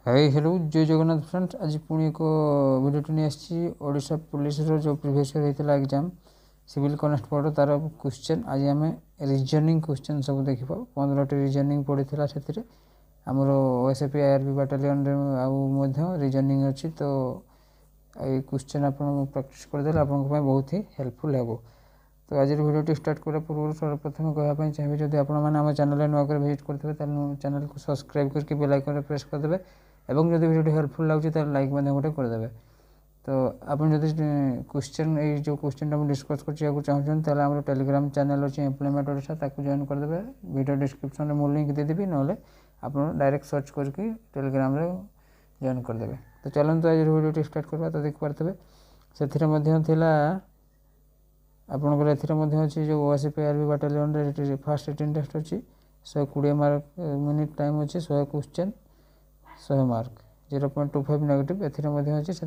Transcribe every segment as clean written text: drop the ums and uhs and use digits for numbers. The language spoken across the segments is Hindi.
हाय हेलो जय जगन्नाथ फ्रेंड्स। आज पुणी एक भिडियो नहीं आशा पुलिस जो प्रिवियस ईयर होता एग्जाम सिविल कनेस्टेबल तार क्वेश्चन आज आम रिजनिंग क्वेश्चन सब देखा 15टी रिजनिंग पड़ी से आमर ओएसएपी आईआरबी बाटालियन रिजनिंग अच्छी तो ये क्वेश्चन आप प्रैक्टिस करदे आप बहुत ही हेल्पफुल है। तो आज भिडियो स्टार्ट करा पूर्व सर्वप्रथम कहवाई चाहिए जब आप चैनल नुआक भिजिट करते चैनल को सब्सक्राइब करके बेल आइकन प्रेस करदे एवं जब भिडियो हेल्पफुल लगे तो लाइक गोटे करदे। तो आप क्वेश्चन ये जो क्वेश्चन डिस्कस कर चाहते टेलीग्राम चैनल अच्छे एम्प्लॉयमेंट ओडिशा जॉइन करदे। वीडियो डिस्क्रिप्शन में मो लिंक देदेवी ना आप डायरेक्ट सर्च करके टेलीग्राम जॉइन करदे। तो चलते आज भिडियो स्टार्ट करवा। तो देखिपे से आपंकर अच्छी जो OSAP IRB battalion fast written test अच्छी 120 मार्क मिनिट टाइम अच्छी 100 क्वेश्चन 100 मार्क 0.25 नेगेटिव अच्छी से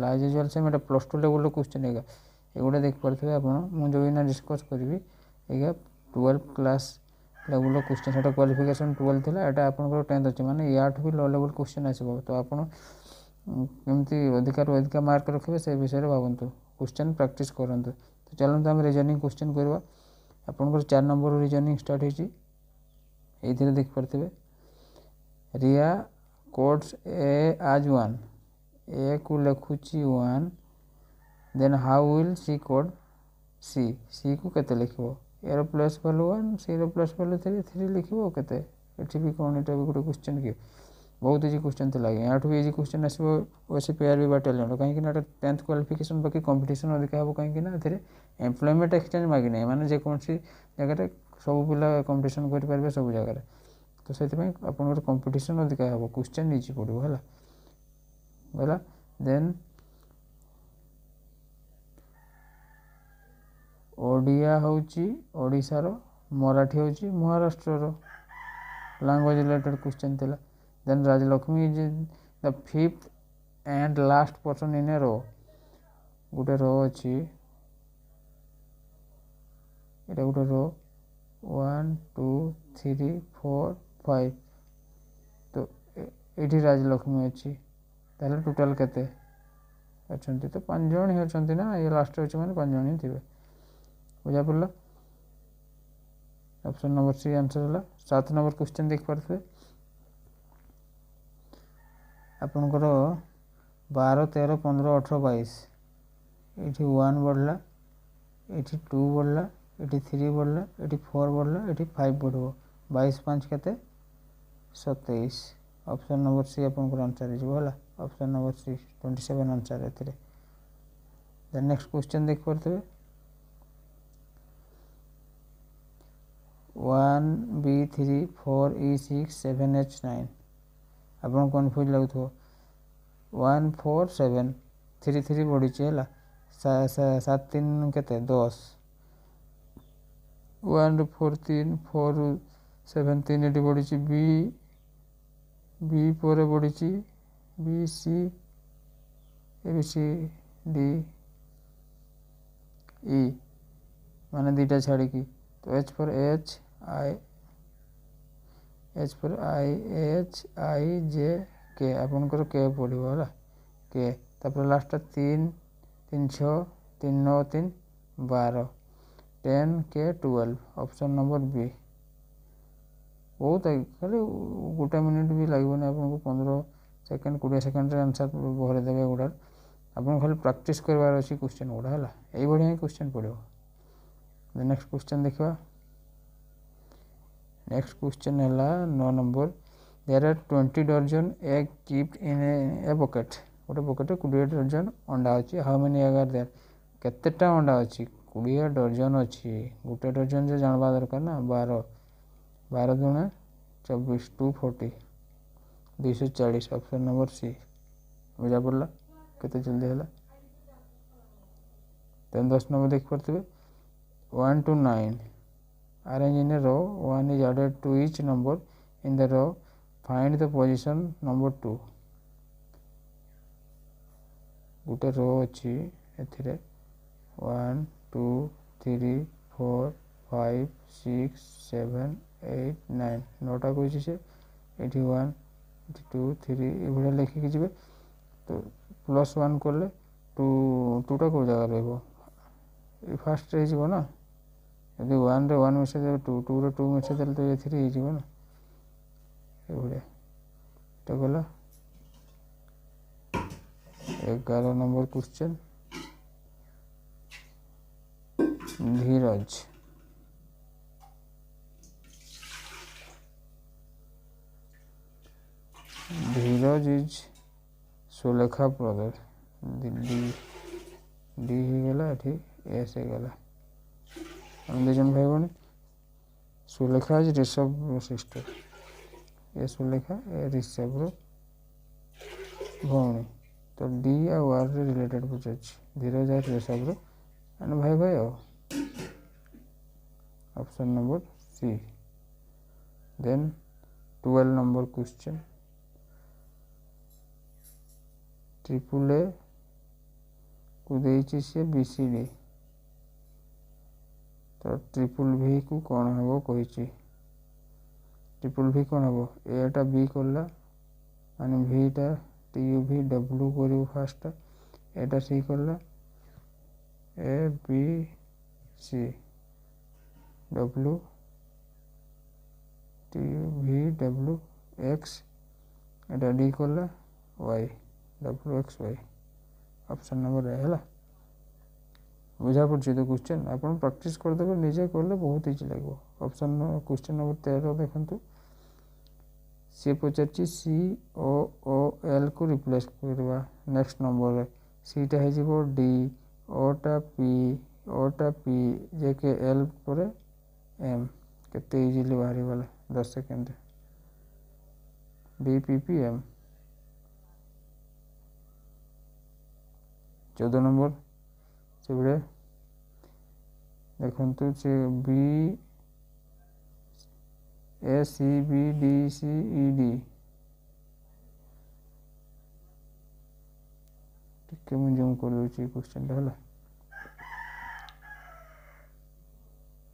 आज यूजुआल सेम +2 लेवल क्वेश्चन है ये देखिपे आप जो डिस्कस करी ये 12 क्लास लेवल क्वेश्चन से क्वालिफिकेशन 12 थी यहाँ आप 10th अच्छे माने या भी लो लेवल क्वेश्चन आसो। तो आपड़ कमी अधिक मार्क रखिए से विषय में भावतु क्वेश्चन प्रैक्टिस करूँ। तो चलते आम रिजनिंग क्वेश्चन करवा। आपंकर 4 नंबर रिजनिंग स्टार्ट होती देखिपे रिया कोड्स ए आज 1 ए को लिखुची 1 then how will C code C C को केते लिखो A plus value 1 C plus value 3 3 लिखो केते एठी भी कौन एटा भी गोटे क्वेश्चन कि बहुत इजी क्वेश्चन थी यहाँ इजी क्वेश्चन आसो ओएसएपी आईआरबी बाटालियन कहीं 10th क्वालिफिकेशन बाकी कंपटीशन अधिक हे कहीं एम्प्लॉयमेंट एक्सचेंज मांगी ना माने जेकोसी जगह सब पिला कंपटीशन करेंगे सब जगह। तो से आप कंपटीशन अधिक हे क्वेश्चन इजी पड़ो है गला। देन ओडिया होची ओडिशार मराठी होची महाराष्ट्र लैंग्वेज रिलेटेड क्वेश्चन थिला। Then Rajalakshmi is the 5th and last person in a row गोटे रो अच्छी ये गोटे रो 1 2 3 4 5 तो ये राजलक्ष्मी अच्छी ताहले टोटाल केते अच्छा तो 5 जन ही अच्छा ना ये लास्ट अच्छे मैंने 5 जन ही थे बुझा पड़ा। ऑप्शन नंबर सी आंसर है। 7 नंबर क्वेश्चन देख पारे आपणकर 12 13 15 18 22 ये 1 बढ़ला ये 2 बढ़ला ये 3 बढ़ला ये 4 बढ़ला ये 5 बढ़ो 22 5 के 27 ऑप्शन नंबर सी आपंकर आंसर है ऑप्शन नंबर सी 27 आंसर है। देन नेक्स्ट क्वेश्चन देख पारे 1 B3 4 E6 7 H9 आप कन्फ्यूज लगुव 1 4 7 3 3 बढ़ी है 7 3 के 10 1 4 3 4 7 3 ये बढ़ी बी बी पर बढ़ी B C A B C D E माने दीटा छाड़ी तो एच पर एच आई एच आई जे के आपनकर के पड़ो है के तापर लास्ट 3 3 6 3 9 3 12 10 के 12 ऑप्शन नंबर बी बहुत खाली गोटे मिनिट भी लगभग आपको 15 सेकेंड 20 सेकेंड आंसर भरदेवे गुड़ा आप खाली प्रैक्टिस करवार अच्छी क्वेश्चन गुड़ा है यही बढ़िया ही क्वेश्चन पड़ो। नेक्स्ट क्वेश्चन देखा नेक्स्ट क्वेश्चन है 9 number there are 20 dozen egg kept in a bucket गोटे बकेट 20 डजन अंडा अच्छी how many egg are there केतेटा अंडा अच्छी 20 डजन अच्छी गोटे डजन से जानवा दरकार ना 12 12 दुणे 24 240 240 ऑप्शन नंबर सी बुझा पड़ा केते जल्दी है। देन 10 नंबर देख पारे 1 to 9 arrange in a row 1 is added to each number in the row find the position number 2 गोटे रो अच्छी ए 1 2 3 4 5 6 7 8 9 9टा कही से ये 1 2 3 ଏଭଳିଆ ଲେଖିକି ଯିବେ। ତ +1 କଲେ ଟୁଟା କେଉଁ ଜାଗାରେ ରହିବ, ଏ ଫାର୍ଷ୍ଟରେ ହେଇଯିବ ନା। ଯଦି 1ରେ 1 ମିଶାଇଦେବେ 2ରେ 2 ମିଶାଇଦେଲେ ତ ଏଥିରେ ହେଇଯିବ ନା, ଏଭଳିଆ। ଏଇଟା ଗଲା 11 number question. Dhiraj is Sulekha brother. D ହେଇଗଲା, ଏଠି ଏସ୍ ହେଇଗଲା। ଆମେ 2 ଜଣ ଭାଇ ଭଉଣୀ। ସୁଲେଖା ଇଜ୍ ରିଷଭର ସିଷ୍ଟର। ଏ ସୁଲେଖା, ଏ ରିଷଭର ଭଉଣୀ। ତ ଡି ଆଉ ଆର୍ରେ ରିଲେଟେଡ୍ ପଚାରୁଛି। ଧୀରଜ ଆଉ ରିଷଭର ମାନେ ଭାଇ ଭାଇ ଆଉ। Option number C. Then 12 number question. AAA କୁ ଦେଇଛି ସିଏ BCD। ତ VVV କୁ କ'ଣ ହେବ କହିଛି। VVV କ'ଣ ହେବ, ଏଟା B କଲା ମାନେ ଭିଟା TUV W କରିବ ଫାର୍ଷ୍ଟ, ଏଟା C କଲା ABC W TUV W X, ଏଟା D କଲା Y WXY। Option number A ହେଲା। ବୁଝା ପଡ଼ୁଛି ତ କ୍ୱେଶ୍ଚନ୍। ଆପଣ ପ୍ରାକ୍ଟିସ୍ କରିଦେବେ, ନିଜେ କଲେ ବହୁତ ଇଜି ଲାଗିବ। ଅପସନ୍ କ୍ୱେଶ୍ଚନ୍ ନମ୍ବର 13 ଦେଖନ୍ତୁ। ସିଏ ପଚାରିଛି COOL କୁ ରିପ୍ଲେସ୍ କରିବା ନେକ୍ସଟ ନମ୍ବରରେ। ସିଟା ହେଇଯିବ D, ଓଟା P JK L ପରେ M। କେତେ ଇଜିଲି ବାହାରିଗଲା 10 ସେକେଣ୍ଡ। DPPM। 14 ନମ୍ବର ସେଭଳିଆ ଦେଖନ୍ତୁ। ସେ BACBDCED ଟିକେ ମୁଁ ଜୁମ୍ କରିଦେଉଛି କ୍ୱେଶ୍ଚନଟା ହେଲା।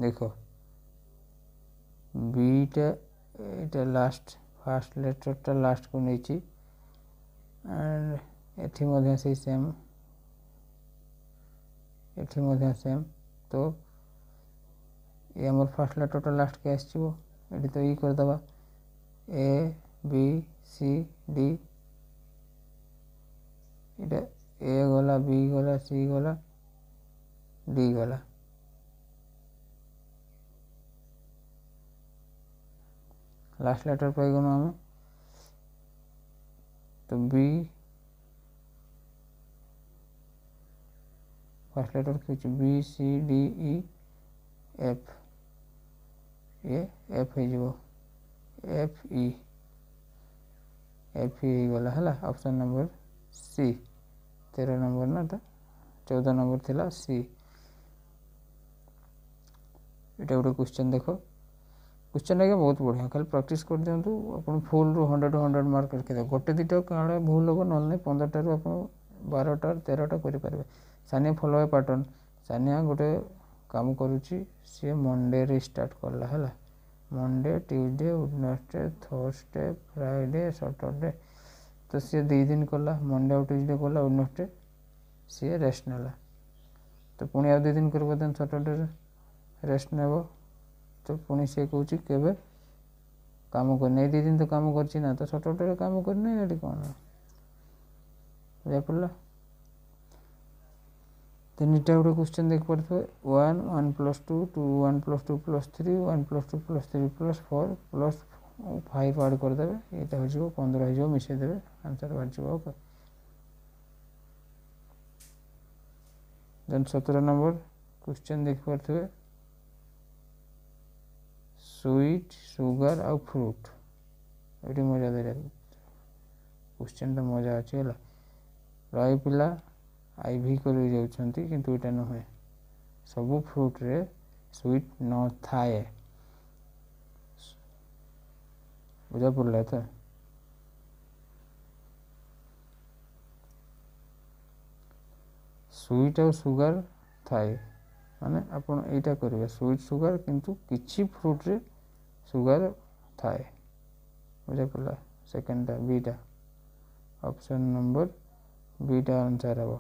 ଦେଖ ବିଟା ଏଇଟା ଲାଷ୍ଟ, ଫାର୍ଷ୍ଟ ଲେଟରଟା ଲାଷ୍ଟକୁ ନେଇଛି। ଆଣ୍ଡ ଏଠି ମଧ୍ୟ ସେଇ ସେମ୍, ଏଠି ମଧ୍ୟ ସେମ୍। ତ ଏ ଆମର ଫାର୍ଷ୍ଟ ଲେଟରଟା ଲାଷ୍ଟକୁ ଆସିଯିବ। ଏଠି ତ ଇ କରିଦେବା ABCD। ଏଇଟା A ଗଲା, B ଗଲା, C ଗଲା, D ଗଲା। ଲାଷ୍ଟ ଲେଟର ପାଇଗଲୁ ଆମେ। ତ B ଫାର୍ଷ୍ଟ ଲେଟର କିଛି BCDEF, ଏ F ହେଇଯିବ FE ହେଇଗଲା ହେଲା। Option number C. 13 ନମ୍ବର ନା, ଏଟା 14 ନମ୍ବର ଥିଲା C। ଏଇଟା ଗୋଟେ କ୍ୱେଶ୍ଚନ୍ ଦେଖ। क्वेश्चन आगे बहुत बढ़िया, खाली प्रैक्टिस कर दिंतु। आप फुल 100 मार्क रखिदेव। गोटे दुटा काले भूल हम ना 15 आप 12टा 13टा करेंगे। Sania follow by pattern. Sania गोटे काम करुच्ची, सी मंडे रे स्टार्ट कला है। Monday, Tuesday, Wednesday, Thursday, Friday, Saturday. तो सी 2 दिन कला, मंडे और ट्यूसडे कला, वेडनेसडे सी रेस्ट नेला। तो पुणी आ 2 दिन कर सैटरडे रेस्ट नेब। तो पुणी सी कौच के कम करना, 2 दिन तो कम कर ना, तो सैटरडे कम करना ये कौन बुझा पड़ा। तो नीटा गोटे क्वेश्चन देख पारे 1 1 + 2 2 1 + 2 + 3 1 + 2 + 3 + 4 + 5 आड करदे। यहाँ हो 15 हो मिसेदेवे, आंसर बाहर। ओके। देन 17 नंबर क्वेश्चन देख पारे स्वीट, सुगर आउ फ्रूट। ये मजा दे क्वेश्चन तो मजा अच्छे है। प्राय पिला IV कर जाती किंतु यहाँ नुहे, सबू फ्रूट रे स्वीट न थाए। बुझा पड़ा तो। स्वीट और सुगर थाए माने आपन एटा करेंगे स्वीट सुगर, किंतु किछि फ्रूट रे सुगर थाए। बुझा पड़ा। सेकेंडटा बीटा ऑप्शन नंबर बीटा आंसर हम।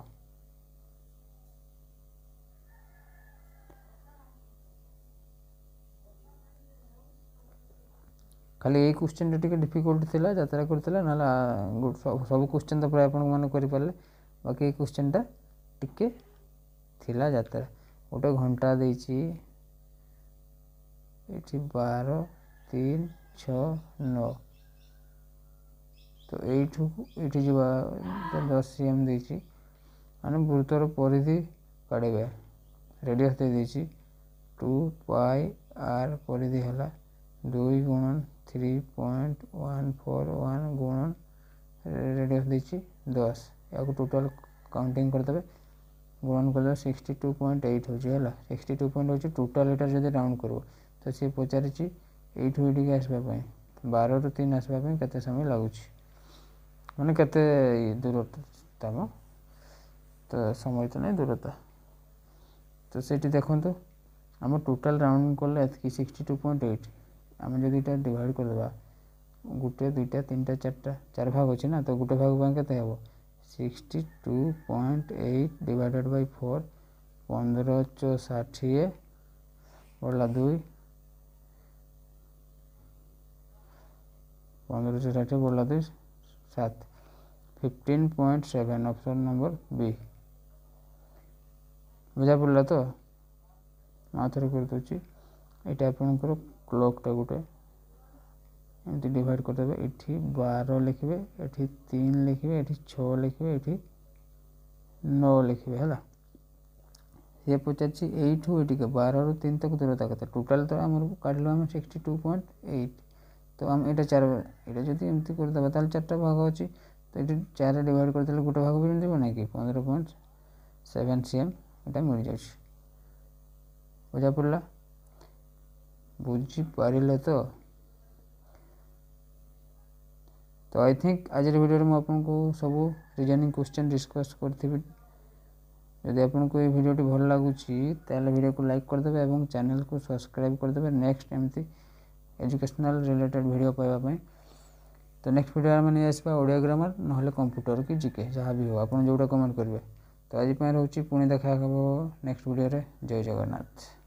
खाली यही क्वेश्चन टे डिफिकल्ट थिला यात्रा करथिला ना सब क्वेश्चन तो प्राय आपण माने करि परले बाकी क्वेश्चनटा टिके थिला यात्रा गोटे घंटा देछि एठी 12 3 6 9 तो एठी जवा 10 cm देछि माने वृत्तर परिधि काढबे रेडियस दे देछि 2 पाई r परिधि हला 2 गुणन 3.141 गुणन रेडियस देछि 10 या टोटल काउंटिंग करदेबे गुणन कर 62.8 हो है 62.8 टोटल एटार जदि राउंड करबो तो सी पचारिछि एठू एठी आसबा पई 12 रु 3 आसबा पई केते समय लागुछि माने केते दूरता म तो समय तो नहीं दूरता तो सेठी देखंतु हम टोटल राउंड करले एतकी 62.8 आम जदि इटा डिवाइड कर देबा गुटे दुईटा तीनटा चारटा चार भाग अछि ना तो गुटे भाग पई केते हेबो 62.8 डिवाइडेड बाय 4 1560 बडला 2 1560 बडला 2 7 15.7 ऑप्शन नंबर बी बुझा पड़ला तो माथर कर दोची एटा आपनकर क्लॉकटा गोटे एमती डिवाइड करदेवे एठी 12 लिखबे एठी 3 लिखबे एठी 6 लिखबे एठी 9 लिखबे हला ये पचाची एठू एठी के 12 रु 3 तक दूरता कते टोटल तो हमर काढलो हम 62.8 तो हम एटा 4 एटा जदी एमती कर देबा ताल चारटा भाग अछि तो एठी 4 डिवाइड कर देले गोटे भाग मिल जेबो नै कि 15.7 cm एटा मिल जाछि बुझा पड़ला बुझी पारिले तो आई थिंक आज वीडियो में आपको सब रीजनिंग क्वेश्चन डिस्कस करथि यदि आपको ये वीडियो भल लगुच वीडियो को लाइक करदे और चैनल को सब्सक्राइब करदे नेक्स्ट एमती एजुकेशनल रिलेटेड वीडियो पाइबा तो नेक्स्ट वीडियो में नहीं आसवा ओडिया ग्रामर ना कंप्यूटर की जीके जहाँ भी हो आप जोटा कमेंट करेंगे तो आज रोचे पुणी देखा नेक्स्ट वीडियो रे जय जगन्नाथ।